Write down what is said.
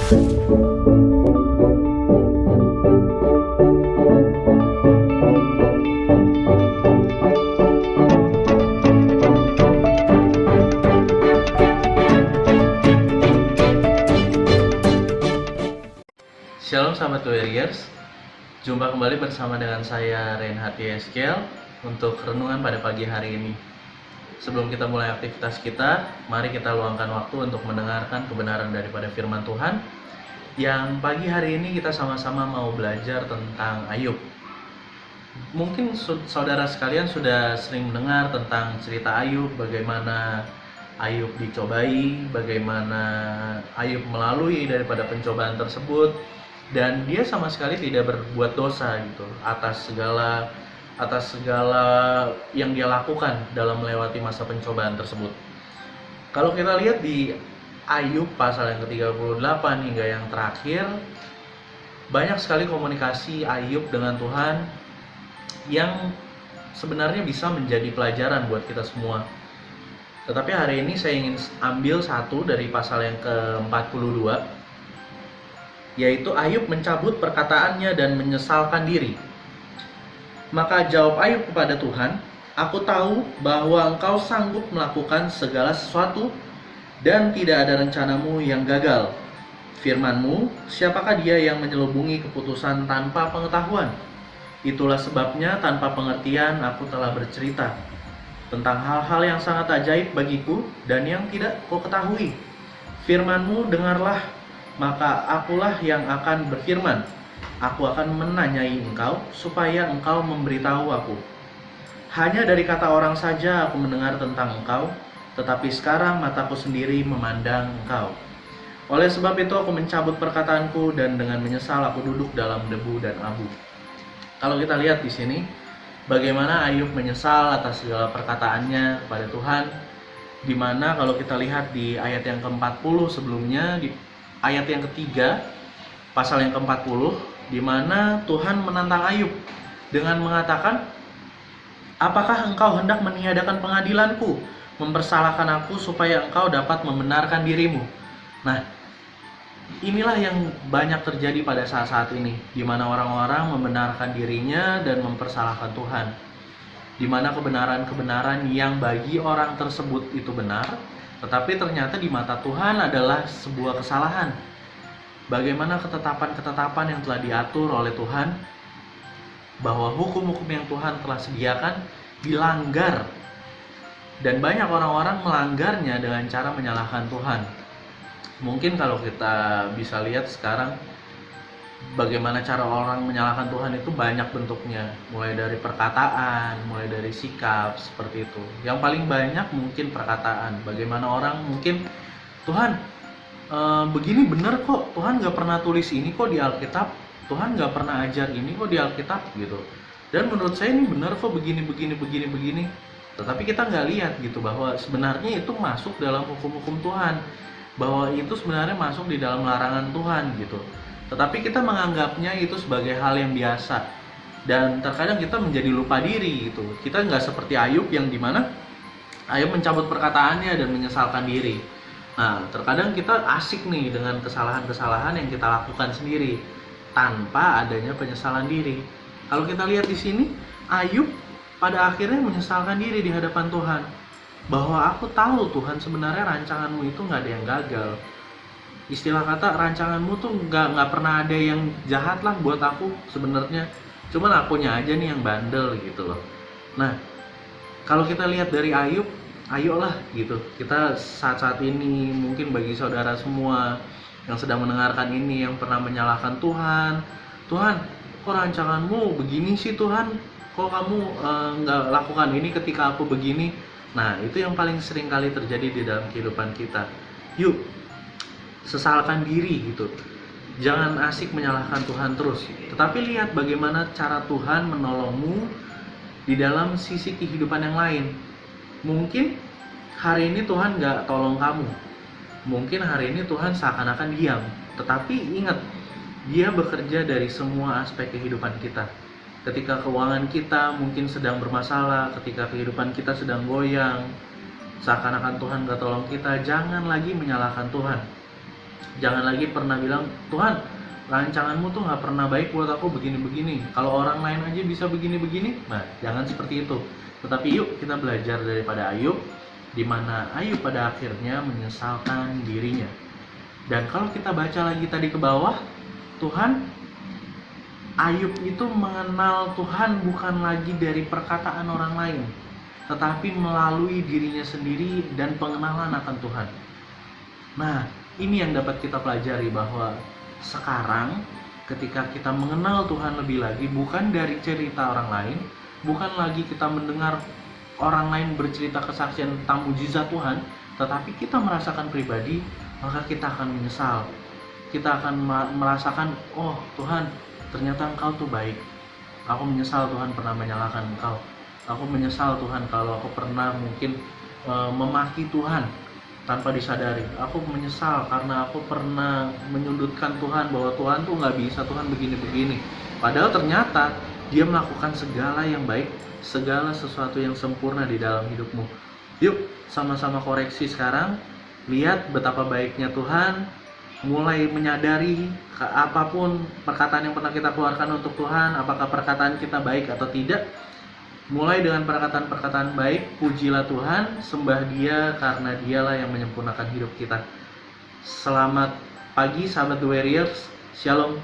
Shalom sahabat Warriors, jumpa kembali bersama dengan saya Reinhard Yeskel untuk renungan pada pagi hari ini. Sebelum kita mulai aktivitas kita, mari kita luangkan waktu untuk mendengarkan kebenaran daripada firman Tuhan. Yang pagi hari ini kita sama-sama mau belajar tentang Ayub. Mungkin saudara sekalian sudah sering mendengar tentang cerita Ayub, bagaimana Ayub dicobai, bagaimana Ayub melalui daripada pencobaan tersebut, dan dia sama sekali tidak berbuat dosa gitu atas segala yang dia lakukan dalam melewati masa pencobaan tersebut. Kalau kita lihat di Ayub pasal yang ke-38 hingga yang terakhir, banyak sekali komunikasi Ayub dengan Tuhan yang sebenarnya bisa menjadi pelajaran buat kita semua. Tetapi hari ini saya ingin ambil satu dari pasal yang ke-42, yaitu Ayub mencabut perkataannya dan menyesalkan diri. Maka jawab Ayub kepada Tuhan, "Aku tahu bahwa Engkau sanggup melakukan segala sesuatu dan tidak ada rencanamu yang gagal. Firman-Mu, siapakah dia yang menyelubungi keputusan tanpa pengetahuan? Itulah sebabnya tanpa pengertian aku telah bercerita tentang hal-hal yang sangat ajaib bagiku dan yang tidak kau ketahui. Firman-Mu dengarlah, maka akulah yang akan berfirman. Aku akan menanyai engkau supaya engkau memberitahu aku. Hanya dari kata orang saja aku mendengar tentang engkau, tetapi sekarang mataku sendiri memandang engkau. Oleh sebab itu aku mencabut perkataanku dan dengan menyesal aku duduk dalam debu dan abu." Kalau kita lihat di sini, bagaimana Ayub menyesal atas segala perkataannya kepada Tuhan, di mana kalau kita lihat di ayat yang ke-40 sebelumnya, di ayat yang ketiga, pasal yang ke-40, di mana Tuhan menantang Ayub dengan mengatakan, "Apakah engkau hendak meniadakan pengadilanku, mempersalahkan aku supaya engkau dapat membenarkan dirimu?" Nah, inilah yang banyak terjadi pada saat-saat ini, di mana orang-orang membenarkan dirinya dan mempersalahkan Tuhan. Di mana kebenaran-kebenaran yang bagi orang tersebut itu benar, tetapi ternyata di mata Tuhan adalah sebuah kesalahan. Bagaimana ketetapan-ketetapan yang telah diatur oleh Tuhan, bahwa hukum-hukum yang Tuhan telah sediakan dilanggar. Dan banyak orang-orang melanggarnya dengan cara menyalahkan Tuhan. Mungkin kalau kita bisa lihat sekarang, bagaimana cara orang menyalahkan Tuhan itu banyak bentuknya, mulai dari perkataan, mulai dari sikap, seperti itu. Yang paling banyak mungkin perkataan. Bagaimana orang mungkin, "Tuhan, begini bener kok, Tuhan gak pernah tulis ini kok di Alkitab, Tuhan gak pernah ajar ini kok di Alkitab," gitu. Dan menurut saya ini bener kok, begini. Tetapi kita nggak lihat gitu bahwa sebenarnya itu masuk dalam hukum-hukum Tuhan, bahwa itu sebenarnya masuk di dalam larangan Tuhan gitu. Tetapi kita menganggapnya itu sebagai hal yang biasa, dan terkadang kita menjadi lupa diri gitu. Kita nggak seperti Ayub yang dimana Ayub mencabut perkataannya dan menyesalkan diri. Nah, terkadang kita asik nih dengan kesalahan-kesalahan yang kita lakukan sendiri tanpa adanya penyesalan diri. Kalau kita lihat di sini, Ayub pada akhirnya menyesalkan diri di hadapan Tuhan, bahwa "Aku tahu Tuhan, sebenarnya rancanganmu itu nggak ada yang gagal. Istilah kata rancanganmu tuh nggak pernah ada yang jahat lah buat aku sebenarnya. Cuman akunya aja nih yang bandel," gitu loh. Nah, kalau kita lihat dari Ayub, ayolah gitu. Kita saat-saat ini mungkin bagi saudara semua yang sedang mendengarkan ini yang pernah menyalahkan Tuhan, "Tuhan, kok rancanganmu begini sih Tuhan? Kok kamu nggak lakukan ini ketika aku begini?" Nah, itu yang paling sering kali terjadi di dalam kehidupan kita. Yuk, sesalkan diri gitu. Jangan asik menyalahkan Tuhan terus, tetapi lihat bagaimana cara Tuhan menolongmu di dalam sisi kehidupan yang lain. Mungkin hari ini Tuhan nggak tolong kamu, mungkin hari ini Tuhan seakan-akan diam, tetapi ingat, Dia bekerja dari semua aspek kehidupan kita. Ketika keuangan kita mungkin sedang bermasalah, ketika kehidupan kita sedang goyang, seakan-akan Tuhan gak tolong kita, jangan lagi menyalahkan Tuhan. Jangan lagi pernah bilang, Tuhan, rancanganmu tuh nggak pernah baik buat aku begini-begini. Kalau orang lain aja bisa begini-begini, nah jangan seperti itu. Tetapi yuk kita belajar daripada Ayub, di mana Ayub pada akhirnya menyesalkan dirinya. Dan kalau kita baca lagi tadi ke bawah, Ayub itu mengenal Tuhan bukan lagi dari perkataan orang lain, tetapi melalui dirinya sendiri dan pengenalan akan Tuhan. Nah, ini yang dapat kita pelajari, bahwa sekarang ketika kita mengenal Tuhan lebih lagi, bukan dari cerita orang lain, bukan lagi kita mendengar orang lain bercerita kesaksian tentang mujizat Tuhan, tetapi kita merasakan pribadi, maka kita akan menyesal. Kita akan merasakan, oh Tuhan, ternyata Engkau tuh baik. Aku menyesal Tuhan pernah menyalahkan Engkau. Aku menyesal Tuhan kalau aku pernah mungkin memaki Tuhan tanpa disadari. Aku menyesal karena aku pernah menyudutkan Tuhan, bahwa Tuhan tuh nggak bisa, Tuhan begini-begini. Padahal ternyata dia melakukan segala yang baik, segala sesuatu yang sempurna di dalam hidupmu. Yuk sama-sama koreksi sekarang. Lihat betapa baiknya Tuhan. Mulai menyadari apapun perkataan yang pernah kita keluarkan untuk Tuhan, apakah perkataan kita baik atau tidak. Mulai dengan perkataan-perkataan baik, pujilah Tuhan, sembah Dia karena Dialah yang menyempurnakan hidup kita. Selamat pagi sahabat The Warriors, Shalom.